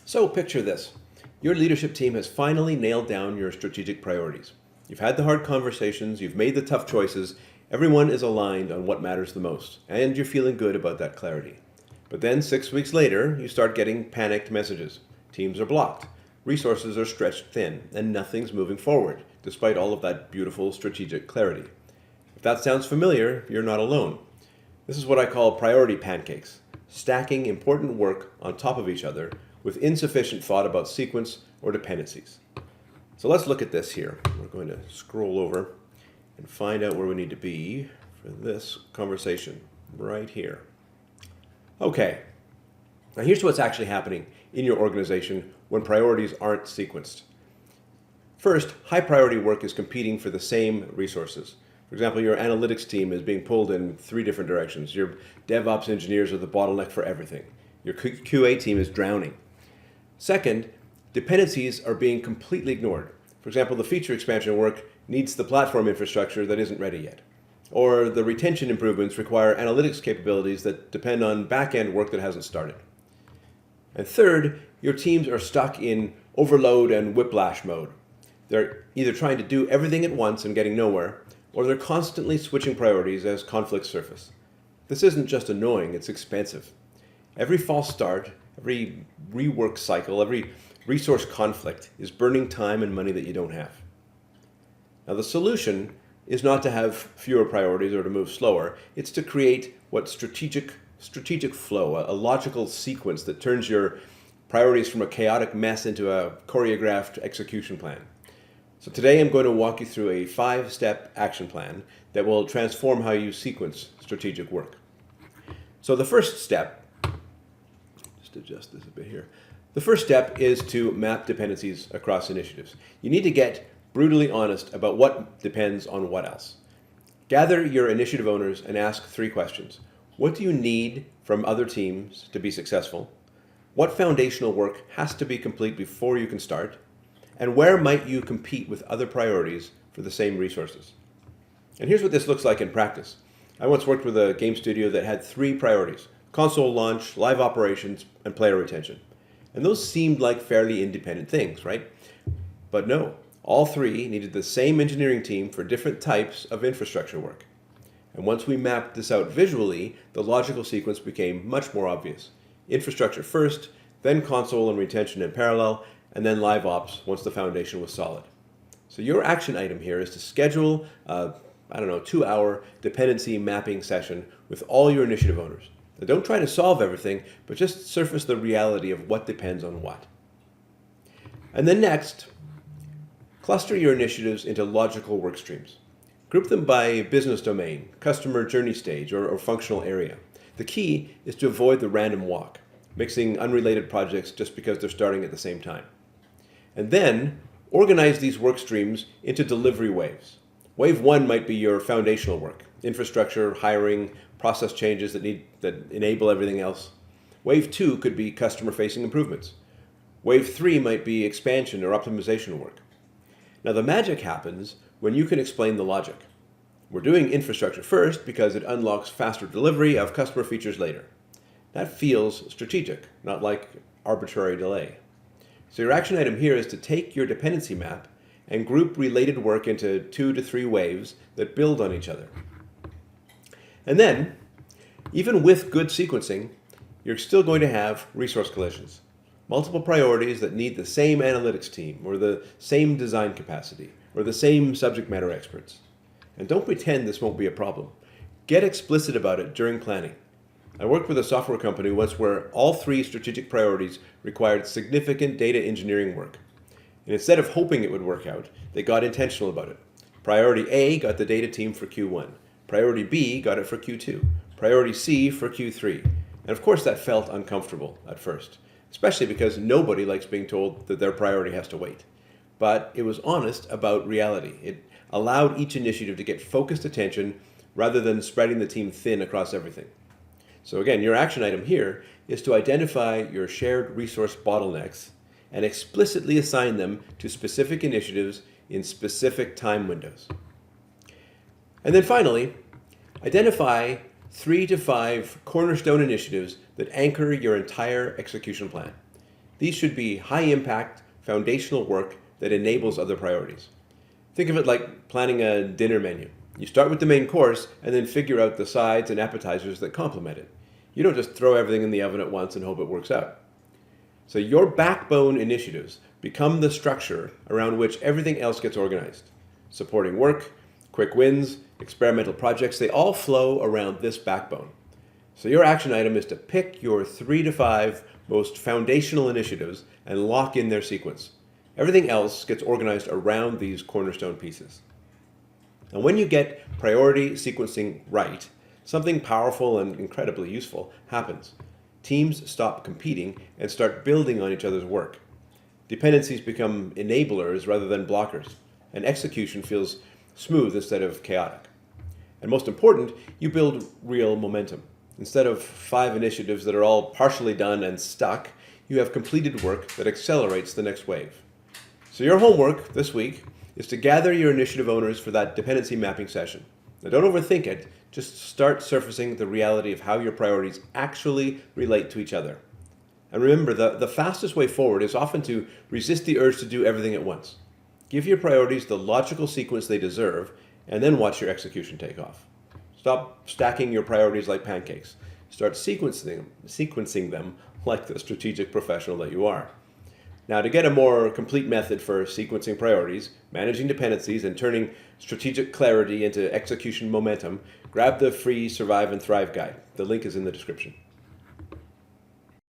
So picture this. Your leadership team has finally nailed down your strategic priorities. You've had the hard conversations, you've made the tough choices, everyone is aligned on what matters the most, and you're feeling good about that clarity. But then 6 weeks later, you start getting panicked messages. Teams are blocked, resources are stretched thin, and nothing's moving forward, despite all of that beautiful strategic clarity. If that sounds familiar, you're not alone. This is what I call priority pancakes, stacking important work on top of each other with insufficient thought about sequence or dependencies. So let's look at this here. We're going to scroll over and find out where we need to be for this conversation right here. Okay, now here's what's actually happening in your organization when priorities aren't sequenced. First, high priority work is competing for the same resources. For example, your analytics team is being pulled in 3 different directions. Your DevOps engineers are the bottleneck for everything. Your QA team is drowning. Second, dependencies are being completely ignored. For example, the feature expansion work needs the platform infrastructure that isn't ready yet. Or the retention improvements require analytics capabilities that depend on back-end work that hasn't started. And third, your teams are stuck in overload and whiplash mode. They're either trying to do everything at once and getting nowhere, or they're constantly switching priorities as conflicts surface. This isn't just annoying, it's expensive. Every false start, every rework cycle, every resource conflict is burning time and money that you don't have. Now the solution is not to have fewer priorities or to move slower, it's to create what strategic flow, a logical sequence that turns your priorities from a chaotic mess into a choreographed execution plan. So today I'm going to walk you through a 5-step action plan that will transform how you sequence strategic work. So the first step, just adjust this a bit here. The first step is to map dependencies across initiatives. You need to get brutally honest about what depends on what else. Gather your initiative owners and ask 3 questions. What do you need from other teams to be successful? What foundational work has to be complete before you can start? And where might you compete with other priorities for the same resources? And here's what this looks like in practice. I once worked with a game studio that had 3 priorities: console launch, live operations, and player retention. And those seemed like fairly independent things, right? But no, all 3 needed the same engineering team for different types of infrastructure work. And once we mapped this out visually, the logical sequence became much more obvious. Infrastructure first, then console and retention in parallel, and then live ops once the foundation was solid. So your action item here is to schedule a 2-hour dependency mapping session with all your initiative owners. Now don't try to solve everything, but just surface the reality of what depends on what. And then next, cluster your initiatives into logical work streams. Group them by business domain, customer journey stage, or functional area. The key is to avoid the random walk, mixing unrelated projects just because they're starting at the same time. And then organize these work streams into delivery waves. Wave 1 might be your foundational work, infrastructure, hiring, process changes that enable everything else. Wave 2 could be customer-facing improvements. Wave 3 might be expansion or optimization work. Now the magic happens when you can explain the logic. We're doing infrastructure first because it unlocks faster delivery of customer features later. That feels strategic, not like arbitrary delay. So your action item here is to take your dependency map and group related work into 2 to 3 waves that build on each other. And then, even with good sequencing, you're still going to have resource collisions. Multiple priorities that need the same analytics team, or the same design capacity, or the same subject matter experts. And don't pretend this won't be a problem. Get explicit about it during planning. I worked with a software company once where all 3 strategic priorities required significant data engineering work. And instead of hoping it would work out, they got intentional about it. Priority A got the data team for Q1. Priority B got it for Q2. Priority C for Q3. And of course that felt uncomfortable at first, especially because nobody likes being told that their priority has to wait. But it was honest about reality. It allowed each initiative to get focused attention rather than spreading the team thin across everything. So again, your action item here is to identify your shared resource bottlenecks and explicitly assign them to specific initiatives in specific time windows. And then finally, identify 3 to 5 cornerstone initiatives that anchor your entire execution plan. These should be high-impact, foundational work that enables other priorities. Think of it like planning a dinner menu. You start with the main course and then figure out the sides and appetizers that complement it. You don't just throw everything in the oven at once and hope it works out. So your backbone initiatives become the structure around which everything else gets organized. Supporting work, quick wins, experimental projects, they all flow around this backbone. So your action item is to pick your 3 to 5 most foundational initiatives and lock in their sequence. Everything else gets organized around these cornerstone pieces. And when you get priority sequencing right, something powerful and incredibly useful happens. Teams stop competing and start building on each other's work. Dependencies become enablers rather than blockers, and execution feels smooth instead of chaotic. And most important, you build real momentum. Instead of 5 initiatives that are all partially done and stuck, you have completed work that accelerates the next wave. So your homework this week is to gather your initiative owners for that dependency mapping session. Now don't overthink it, just start surfacing the reality of how your priorities actually relate to each other. And remember, the fastest way forward is often to resist the urge to do everything at once. Give your priorities the logical sequence they deserve, and then watch your execution take off. Stop stacking your priorities like pancakes. Start sequencing them like the strategic professional that you are. Now, to get a more complete method for sequencing priorities, managing dependencies, and turning strategic clarity into execution momentum, grab the free Survive and Thrive guide. The link is in the description.